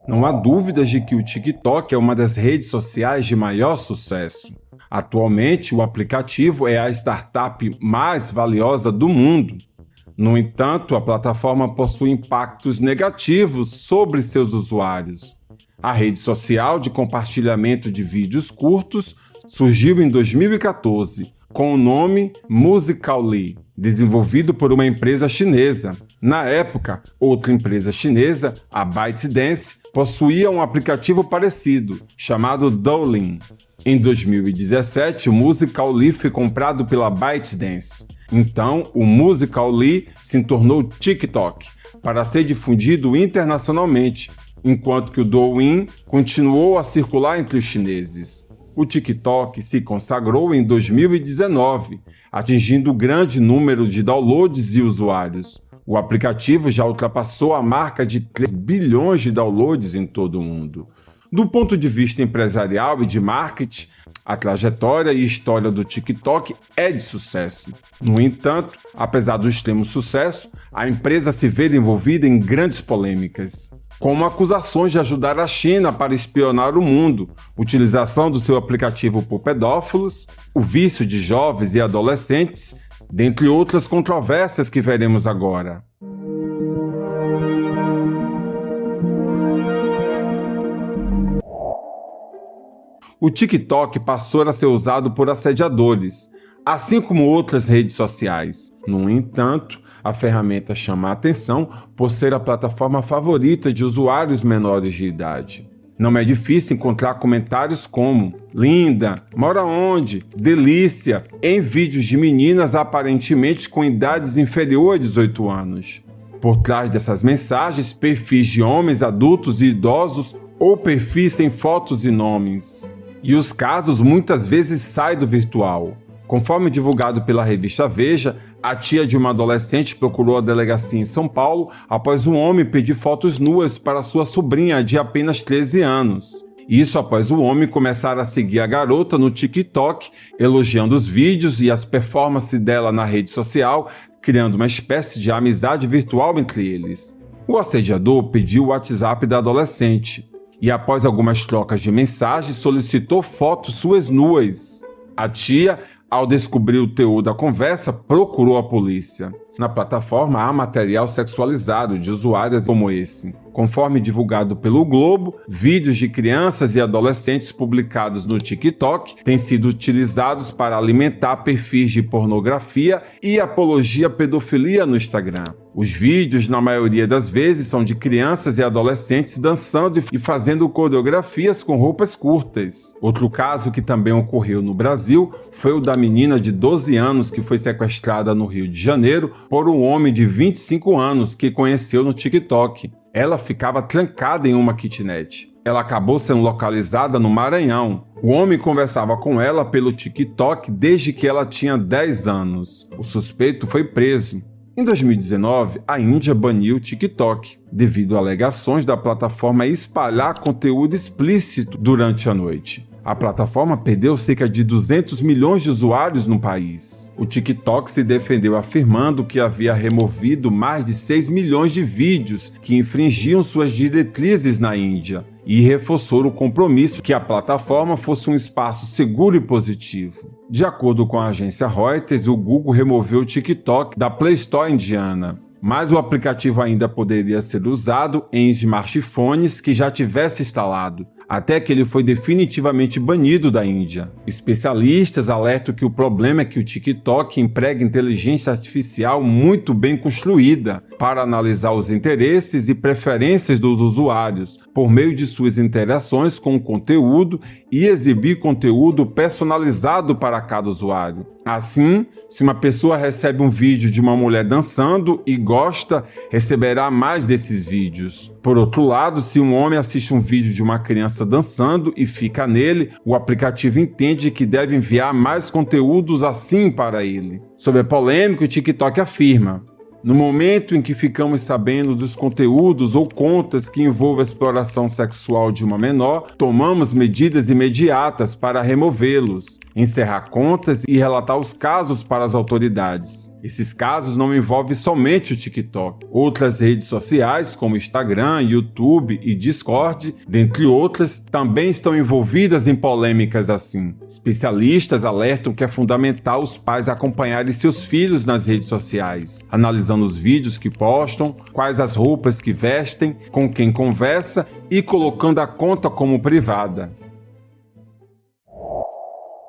Não há dúvidas de que o TikTok é uma das redes sociais de maior sucesso. Atualmente, o aplicativo é a startup mais valiosa do mundo. No entanto, a plataforma possui impactos negativos sobre seus usuários. A rede social de compartilhamento de vídeos curtos surgiu em 2014 com o nome Musical.ly, desenvolvido por uma empresa chinesa. Na época, outra empresa chinesa, a ByteDance, possuía um aplicativo parecido, chamado Douyin. Em 2017, o Musical.ly foi comprado pela ByteDance. Então, o Musical.ly se tornou TikTok, para ser difundido internacionalmente, enquanto que o Douyin continuou a circular entre os chineses. O TikTok se consagrou em 2019, atingindo grande número de downloads e usuários. O aplicativo já ultrapassou a marca de 3 bilhões de downloads em todo o mundo. Do ponto de vista empresarial e de marketing, a trajetória e história do TikTok é de sucesso. No entanto, apesar do extremo sucesso, a empresa se vê envolvida em grandes polêmicas, como acusações de ajudar a China para espionar o mundo, utilização do seu aplicativo por pedófilos, o vício de jovens e adolescentes, dentre outras controvérsias que veremos agora. O TikTok passou a ser usado por assediadores, assim como outras redes sociais. No entanto, a ferramenta chama a atenção por ser a plataforma favorita de usuários menores de idade. Não é difícil encontrar comentários como "linda", "mora onde", "delícia" em vídeos de meninas aparentemente com idades inferiores a 18 anos. Por trás dessas mensagens, perfis de homens adultos e idosos ou perfis sem fotos e nomes. E os casos muitas vezes saem do virtual. Conforme divulgado pela revista Veja, a tia de uma adolescente procurou a delegacia em São Paulo após um homem pedir fotos nuas para sua sobrinha de apenas 13 anos. Isso após o homem começar a seguir a garota no TikTok, elogiando os vídeos e as performances dela na rede social, criando uma espécie de amizade virtual entre eles. O assediador pediu o WhatsApp da adolescente e, após algumas trocas de mensagens, solicitou fotos suas nuas. A tia, ao descobrir o teor da conversa, procurou a polícia. Na plataforma há material sexualizado de usuários como esse. Conforme divulgado pelo Globo, vídeos de crianças e adolescentes publicados no TikTok têm sido utilizados para alimentar perfis de pornografia e apologia à pedofilia no Instagram. Os vídeos, na maioria das vezes, são de crianças e adolescentes dançando e fazendo coreografias com roupas curtas. Outro caso que também ocorreu no Brasil foi o da menina de 12 anos que foi sequestrada no Rio de Janeiro por um homem de 25 anos que conheceu no TikTok. Ela ficava trancada em uma kitnet. Ela acabou sendo localizada no Maranhão. O homem conversava com ela pelo TikTok desde que ela tinha 10 anos. O suspeito foi preso. Em 2019, a Índia baniu o TikTok, devido a alegações da plataforma espalhar conteúdo explícito durante a noite. A plataforma perdeu cerca de 200 milhões de usuários no país. O TikTok se defendeu afirmando que havia removido mais de 6 milhões de vídeos que infringiam suas diretrizes na Índia e reforçou o compromisso que a plataforma fosse um espaço seguro e positivo. De acordo com a agência Reuters, o Google removeu o TikTok da Play Store indiana, mas o aplicativo ainda poderia ser usado em smartphones que já tivesse instalado, até que ele foi definitivamente banido da Índia. Especialistas alertam que o problema é que o TikTok emprega inteligência artificial muito bem construída para analisar os interesses e preferências dos usuários por meio de suas interações com o conteúdo e exibir conteúdo personalizado para cada usuário. Assim, se uma pessoa recebe um vídeo de uma mulher dançando e gosta, receberá mais desses vídeos. Por outro lado, se um homem assiste um vídeo de uma criança dançando e fica nele, o aplicativo entende que deve enviar mais conteúdos assim para ele. Sobre a polêmica, o TikTok afirma: no momento em que ficamos sabendo dos conteúdos ou contas que envolvam a exploração sexual de uma menor, tomamos medidas imediatas para removê-los. encerrar contas e relatar os casos para as autoridades. Esses casos não envolvem somente o TikTok. Outras redes sociais, como Instagram, YouTube e Discord, dentre outras, também estão envolvidas em polêmicas assim. Especialistas alertam que é fundamental os pais acompanharem seus filhos nas redes sociais, analisando os vídeos que postam, quais as roupas que vestem, com quem conversa e colocando a conta como privada.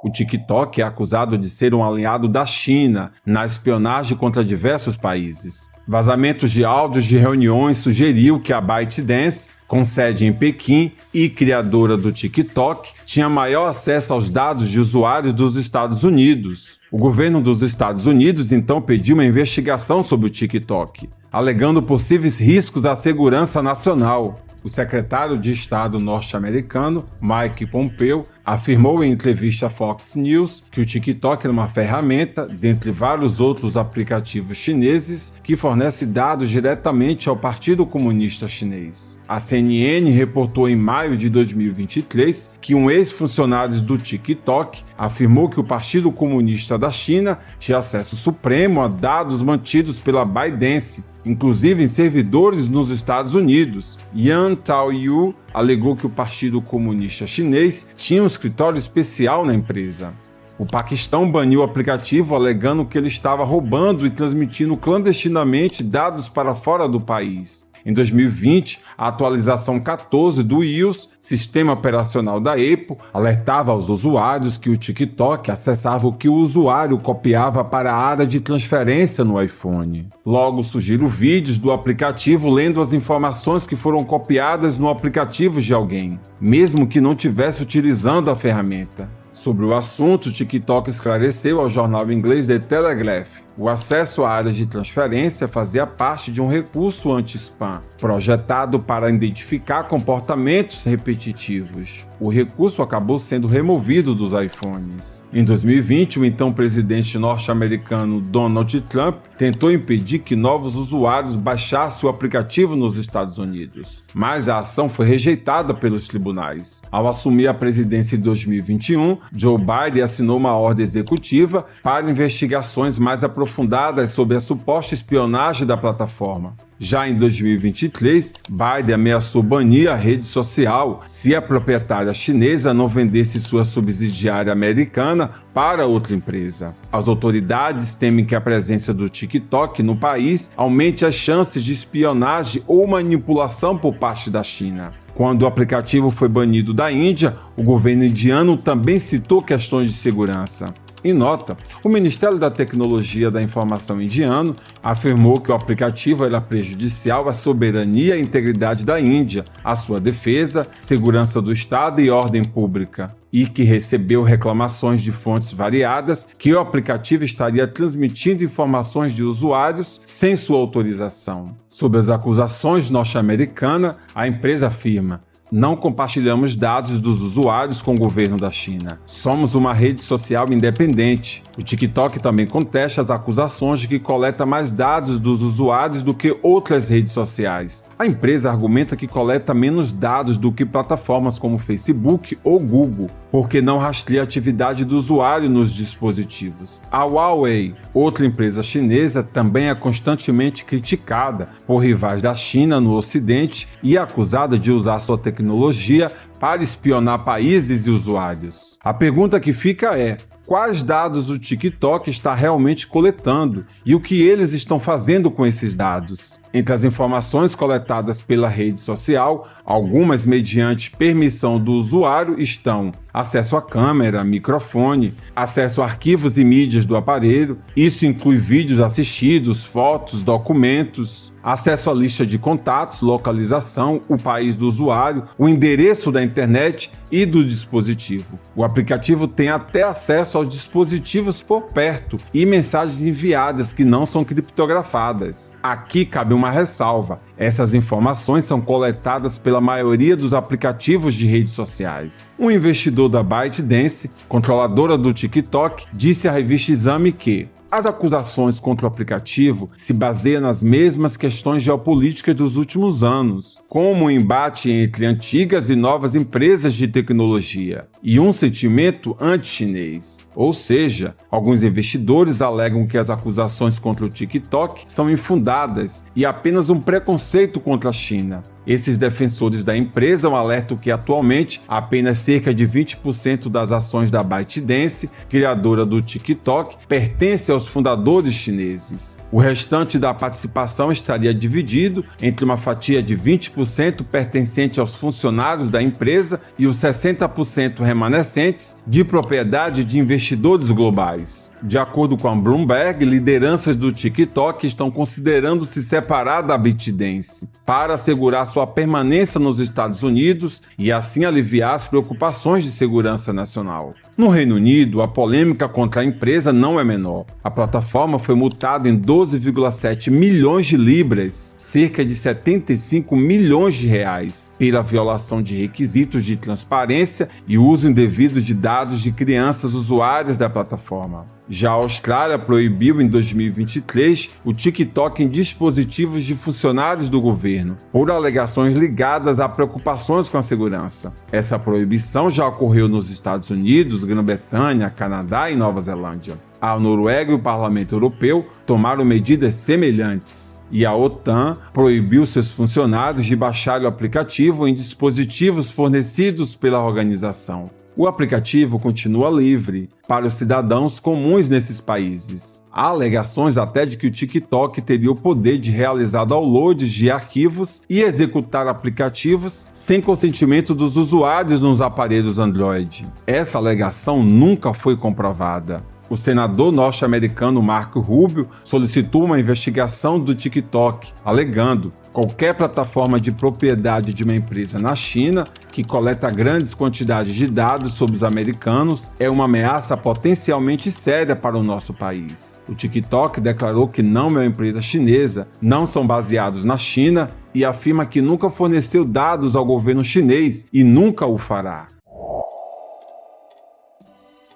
O TikTok é acusado de ser um aliado da China na espionagem contra diversos países. Vazamentos de áudios de reuniões sugeriu que a ByteDance, com sede em Pequim e criadora do TikTok, tinha maior acesso aos dados de usuários dos Estados Unidos. O governo dos Estados Unidos então pediu uma investigação sobre o TikTok, alegando possíveis riscos à segurança nacional. O secretário de Estado norte-americano, Mike Pompeo, afirmou em entrevista à Fox News que o TikTok é uma ferramenta, dentre vários outros aplicativos chineses, que fornece dados diretamente ao Partido Comunista Chinês. A CNN reportou em maio de 2023 que um ex-funcionário do TikTok afirmou que o Partido Comunista da China tinha acesso supremo a dados mantidos pela ByteDance, inclusive em servidores nos Estados Unidos. Yan Taoyu alegou que o Partido Comunista Chinês tinha um escritório especial na empresa. O Paquistão baniu o aplicativo alegando que ele estava roubando e transmitindo clandestinamente dados para fora do país. Em 2020, a atualização 14 do iOS, sistema operacional da Apple, alertava aos usuários que o TikTok acessava o que o usuário copiava para a área de transferência no iPhone. Logo surgiram vídeos do aplicativo lendo as informações que foram copiadas no aplicativo de alguém, mesmo que não estivesse utilizando a ferramenta. Sobre o assunto, o TikTok esclareceu ao jornal inglês The Telegraph. O acesso à área de transferência fazia parte de um recurso anti-spam, projetado para identificar comportamentos repetitivos. O recurso acabou sendo removido dos iPhones. Em 2020, o então presidente norte-americano Donald Trump tentou impedir que novos usuários baixassem o aplicativo nos Estados Unidos, mas a ação foi rejeitada pelos tribunais. Ao assumir a presidência em 2021, Joe Biden assinou uma ordem executiva para investigações mais aprofundadas sobre a suposta espionagem da plataforma. Já em 2023, Biden ameaçou banir a rede social se a proprietária chinesa não vendesse sua subsidiária americana para outra empresa. As autoridades temem que a presença do TikTok no país aumente as chances de espionagem ou manipulação por parte da China. Quando o aplicativo foi banido da Índia, o governo indiano também citou questões de segurança. Em nota, o Ministério da Tecnologia da Informação indiano afirmou que o aplicativo era prejudicial à soberania e integridade da Índia, à sua defesa, segurança do Estado e ordem pública, e que recebeu reclamações de fontes variadas que o aplicativo estaria transmitindo informações de usuários sem sua autorização. Sob as acusações norte-americanas, a empresa afirma: não compartilhamos dados dos usuários com o governo da China. Somos uma rede social independente. O TikTok também contesta as acusações de que coleta mais dados dos usuários do que outras redes sociais. A empresa argumenta que coleta menos dados do que plataformas como Facebook ou Google, porque não rastreia a atividade do usuário nos dispositivos. A Huawei, outra empresa chinesa, também é constantemente criticada por rivais da China no Ocidente e acusada de usar sua tecnologia para espionar países e usuários. A pergunta que fica é: quais dados o TikTok está realmente coletando e o que eles estão fazendo com esses dados? Entre as informações coletadas pela rede social, algumas mediante permissão do usuário estão acesso à câmera, microfone, acesso a arquivos e mídias do aparelho, isso inclui vídeos assistidos, fotos, documentos, acesso à lista de contatos, localização, o país do usuário, o endereço da internet e do dispositivo. O aplicativo tem até acesso aos dispositivos por perto e mensagens enviadas que não são criptografadas. Aqui cabe uma ressalva: essas informações são coletadas pela maioria dos aplicativos de redes sociais. Um investidor da ByteDance, controladora do TikTok, disse à revista Exame que As acusações contra o aplicativo se baseiam nas mesmas questões geopolíticas dos últimos anos, como o embate entre antigas e novas empresas de tecnologia e um sentimento anti-chinês. Ou seja, alguns investidores alegam que as acusações contra o TikTok são infundadas e apenas um preconceito contra a China. Esses defensores da empresa alertam que atualmente apenas cerca de 20% das ações da ByteDance, criadora do TikTok, pertence aos fundadores chineses. O restante da participação estaria dividido entre uma fatia de 20% pertencente aos funcionários da empresa e os 60% remanescentes de propriedade de investidores globais. De acordo com a Bloomberg, lideranças do TikTok estão considerando se separar da ByteDance para assegurar sua permanência nos Estados Unidos e assim aliviar as preocupações de segurança nacional. No Reino Unido, a polêmica contra a empresa não é menor. A plataforma foi multada em 12,7 milhões de libras, cerca de 75 milhões de reais, pela violação de requisitos de transparência e uso indevido de dados de crianças usuárias da plataforma. Já a Austrália proibiu em 2023 o TikTok em dispositivos de funcionários do governo, por alegações ligadas a preocupações com a segurança. Essa proibição já ocorreu nos Estados Unidos, Grã-Bretanha, Canadá e Nova Zelândia. A Noruega e o Parlamento Europeu tomaram medidas semelhantes. E a OTAN proibiu seus funcionários de baixar o aplicativo em dispositivos fornecidos pela organização. O aplicativo continua livre para os cidadãos comuns nesses países. Há alegações até de que o TikTok teria o poder de realizar downloads de arquivos e executar aplicativos sem consentimento dos usuários nos aparelhos Android. Essa alegação nunca foi comprovada. O senador norte-americano Marco Rubio solicitou uma investigação do TikTok, alegando que qualquer plataforma de propriedade de uma empresa na China que coleta grandes quantidades de dados sobre os americanos é uma ameaça potencialmente séria para o nosso país. O TikTok declarou que não é uma empresa chinesa, não são baseados na China e afirma que nunca forneceu dados ao governo chinês e nunca o fará.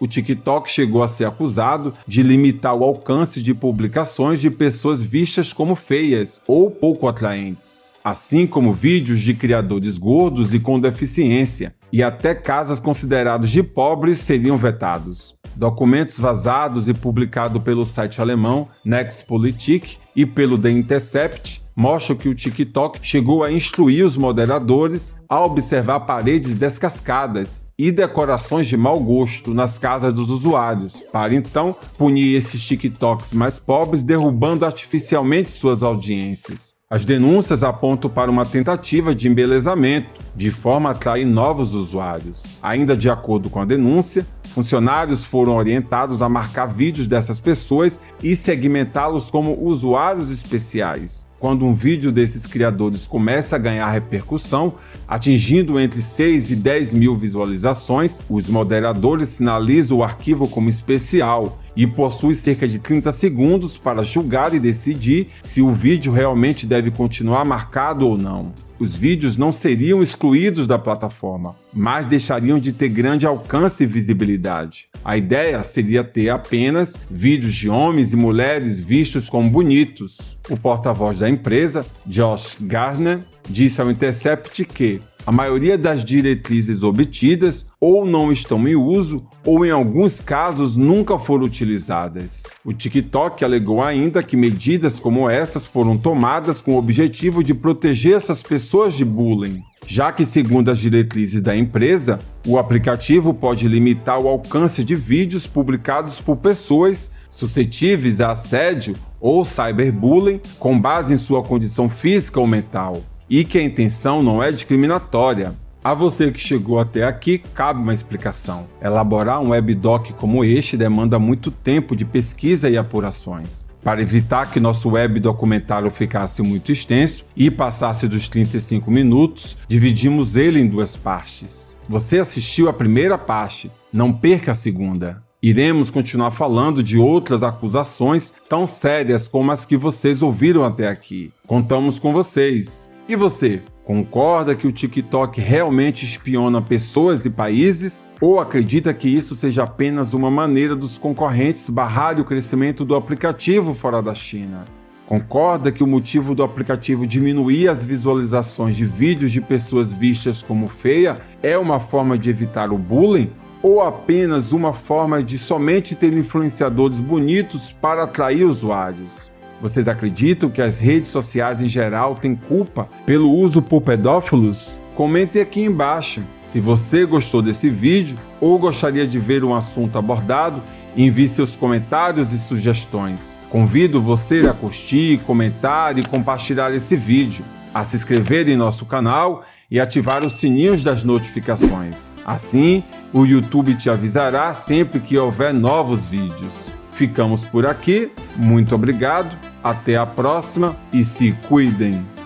O TikTok chegou a ser acusado de limitar o alcance de publicações de pessoas vistas como feias ou pouco atraentes, assim como vídeos de criadores gordos e com deficiência, e até casas consideradas de pobres seriam vetados. Documentos vazados e publicados pelo site alemão Nextpolitik e pelo The Intercept mostram que o TikTok chegou a instruir os moderadores a observar paredes descascadas e decorações de mau gosto nas casas dos usuários, para então punir esses TikToks mais pobres, derrubando artificialmente suas audiências. As denúncias apontam para uma tentativa de embelezamento, de forma a atrair novos usuários. Ainda de acordo com a denúncia, funcionários foram orientados a marcar vídeos dessas pessoas e segmentá-los como usuários especiais. Quando um vídeo desses criadores começa a ganhar repercussão, atingindo entre 6 e 10 mil visualizações, os moderadores sinalizam o arquivo como especial e possui cerca de 30 segundos para julgar e decidir se o vídeo realmente deve continuar marcado ou não. Os vídeos não seriam excluídos da plataforma, mas deixariam de ter grande alcance e visibilidade. A ideia seria ter apenas vídeos de homens e mulheres vistos como bonitos. O porta-voz da empresa, Josh Gardner, disse ao Intercept que a maioria das diretrizes obtidas ou não estão em uso ou, em alguns casos, nunca foram utilizadas. O TikTok alegou ainda que medidas como essas foram tomadas com o objetivo de proteger essas pessoas de bullying, já que, segundo as diretrizes da empresa, o aplicativo pode limitar o alcance de vídeos publicados por pessoas suscetíveis a assédio ou cyberbullying com base em sua condição física ou mental, e que a intenção não é discriminatória. A você que chegou até aqui, cabe uma explicação. Elaborar um webdoc como este demanda muito tempo de pesquisa e apurações. Para evitar que nosso web documentário ficasse muito extenso e passasse dos 35 minutos, dividimos ele em duas partes. Você assistiu a primeira parte, não perca a segunda. Iremos continuar falando de outras acusações tão sérias como as que vocês ouviram até aqui. Contamos com vocês. E você? Concorda que o TikTok realmente espiona pessoas e países? Ou acredita que isso seja apenas uma maneira dos concorrentes barrarem o crescimento do aplicativo fora da China? Concorda que o motivo do aplicativo diminuir as visualizações de vídeos de pessoas vistas como feia é uma forma de evitar o bullying? Ou apenas uma forma de somente ter influenciadores bonitos para atrair usuários? Vocês acreditam que as redes sociais em geral têm culpa pelo uso por pedófilos? Comente aqui embaixo. Se você gostou desse vídeo ou gostaria de ver um assunto abordado, envie seus comentários e sugestões. Convido você a curtir, comentar e compartilhar esse vídeo, a se inscrever em nosso canal e ativar os sininhos das notificações. Assim, o YouTube te avisará sempre que houver novos vídeos. Ficamos por aqui, muito obrigado, até a próxima e se cuidem!